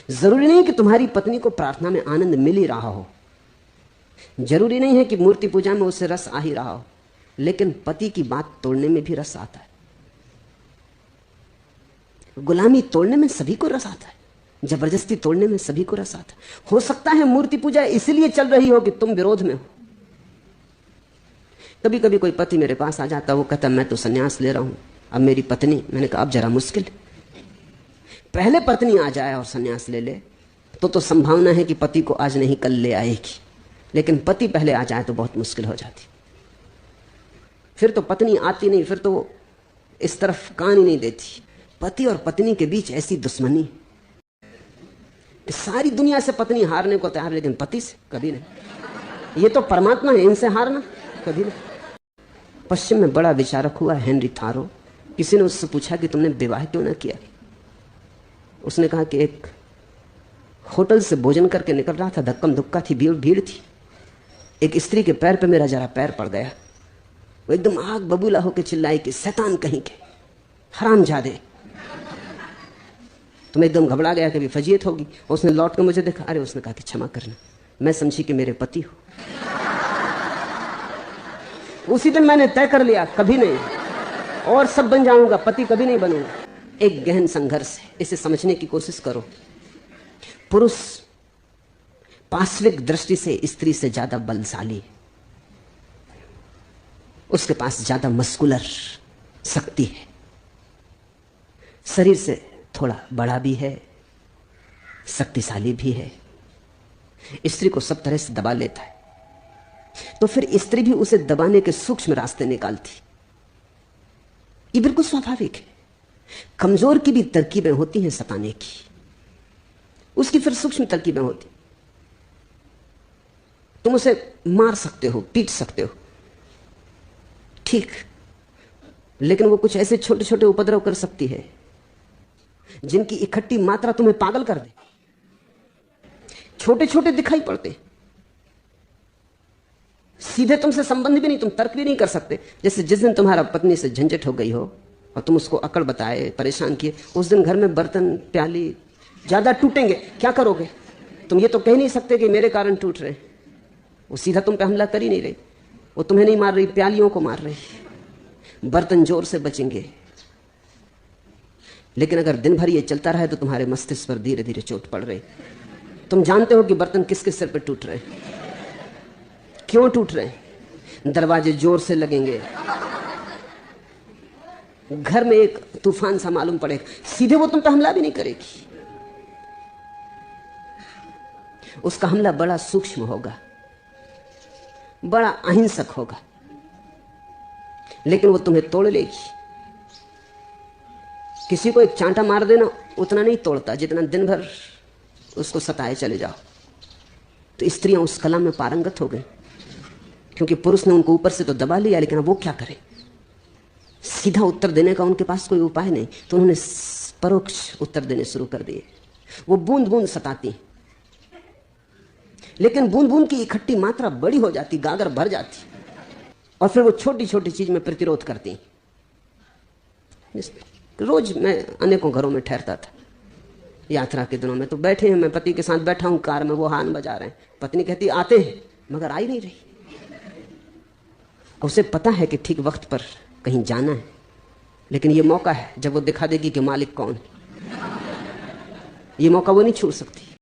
जरूरी नहीं कि तुम्हारी पत्नी को प्रार्थना में आनंद मिल ही रहा हो, जरूरी नहीं है कि मूर्ति पूजा में उसे रस आ ही रहा हो, लेकिन पति की बात तोड़ने में भी रस आता है। गुलामी तोड़ने में सभी को रस आता है, जबरदस्ती तोड़ने में सभी को रस आता है। हो सकता है मूर्ति पूजा इसलिए चल रही हो कि तुम विरोध में हो। कभी कभी कोई पति मेरे पास आ जाता, वो कहता मैं तो संन्यास ले रहा हूं, अब मेरी पत्नी। मैंने कहा अब जरा मुश्किल। पहले पत्नी आ जाए और संन्यास ले ले तो संभावना है कि पति को आज नहीं कल ले आएगी, लेकिन पति पहले आ जाए तो बहुत मुश्किल हो जाती। फिर तो पत्नी आती नहीं, फिर तो वो इस तरफ कान ही नहीं देती। पति और पत्नी के बीच ऐसी दुश्मनी, सारी दुनिया से पत्नी हारने को तैयार, लेकिन पति से कभी नहीं। ये तो परमात्मा है, इनसे हारना कभी नहीं। पश्चिम में बड़ा विचारक हुआ हेनरी थारो, किसी ने उससे पूछा कि तुमने विवाह क्यों ना किया। उसने कहा कि एक होटल से भोजन करके निकल रहा था, धक्कम धुक्का थी, भीड़ थी। एक स्त्री के पैर पे मेरा जरा पैर पड़ गया। वो एकदम आग बबूला होकर चिल्लाई कि शैतान कहीं के, हरामजादे। तो मैं एकदम घबरा गया, कभी फजीयत होगी। उसने लौट कर मुझे देखा, अरे उसने कहा कि क्षमा करना, मैं समझी कि मेरे पति हो। उसी दिन मैंने तय कर लिया कभी नहीं, और सब बन जाऊंगा, पति कभी नहीं बनूंगा। एक गहन संघर्ष है, इसे समझने की कोशिश करो। पुरुष पार्श्विक दृष्टि से स्त्री से ज्यादा बलशाली है, उसके पास ज्यादा मस्कुलर शक्ति है, शरीर से थोड़ा बड़ा भी है, शक्तिशाली भी है। स्त्री को सब तरह से दबा लेता है, तो फिर स्त्री भी उसे दबाने के सूक्ष्म रास्ते निकालती। ये बिल्कुल स्वाभाविक है। कमजोर की भी तरकीबें होती हैं सताने की, उसकी फिर सूक्ष्म तरकीबें होती। तुम उसे मार सकते हो, पीट सकते हो, ठीक, लेकिन वो कुछ ऐसे छोटे छोटे उपद्रव कर सकती है जिनकी इकट्ठी मात्रा तुम्हें पागल कर दे। छोटे छोटे दिखाई पड़ते, सीधे तुमसे संबंध भी नहीं, तुम तर्क भी नहीं कर सकते। जैसे जिस दिन तुम्हारा पत्नी से झंझट हो गई हो और तुम उसको अकड़ बताए, परेशान किए, उस दिन घर में बर्तन प्याली ज्यादा टूटेंगे, क्या करोगे? तुम ये तो कह नहीं सकते कि मेरे कारण टूट रहे। वो सीधा तुम पे हमला कर ही नहीं रही, वो तुम्हें नहीं मार रही, प्यालियों को मार रही। बर्तन जोर से बचेंगे, लेकिन अगर दिन भर ये चलता रहे तो तुम्हारे मस्तिष्क पर धीरे धीरे चोट पड़ रही। तुम जानते हो कि बर्तन किसके सिर पर टूट रहे, क्यों टूट रहे। दरवाजे जोर से लगेंगे, घर में एक तूफान सा मालूम पड़ेगा, सीधे वो तुम पर हमला भी नहीं करेगी। उसका हमला बड़ा सूक्ष्म होगा, बड़ा अहिंसक होगा, लेकिन वो तुम्हें तोड़ लेगी। किसी को एक चांटा मार देना उतना नहीं तोड़ता जितना दिन भर उसको सताए चले जाओ। तो स्त्रियां उस कला में पारंगत हो गई, क्योंकि पुरुष ने उनको ऊपर से तो दबा लिया, लेकिन वो क्या करें? सीधा उत्तर देने का उनके पास कोई उपाय नहीं, तो उन्होंने परोक्ष उत्तर देने शुरू कर दिए। वो बूंद बूंद सताती, लेकिन बूंद बूंद की इकट्ठी मात्रा बड़ी हो जाती, गागर भर जाती, और फिर वो छोटी छोटी चीज में प्रतिरोध करती। रोज मैं अनेकों घरों में ठहरता था यात्रा के दिनों में, तो बैठे हैं, मैं पति के साथ बैठा हूं कार में, वो हार्न बजा रहे हैं, पत्नी कहती आते हैं, मगर आ ही नहीं रही। उसे पता है कि ठीक वक्त पर कहीं जाना है, लेकिन ये मौका है जब वो दिखा देगी कि मालिक कौन है। ये मौका वो नहीं छोड़ सकती।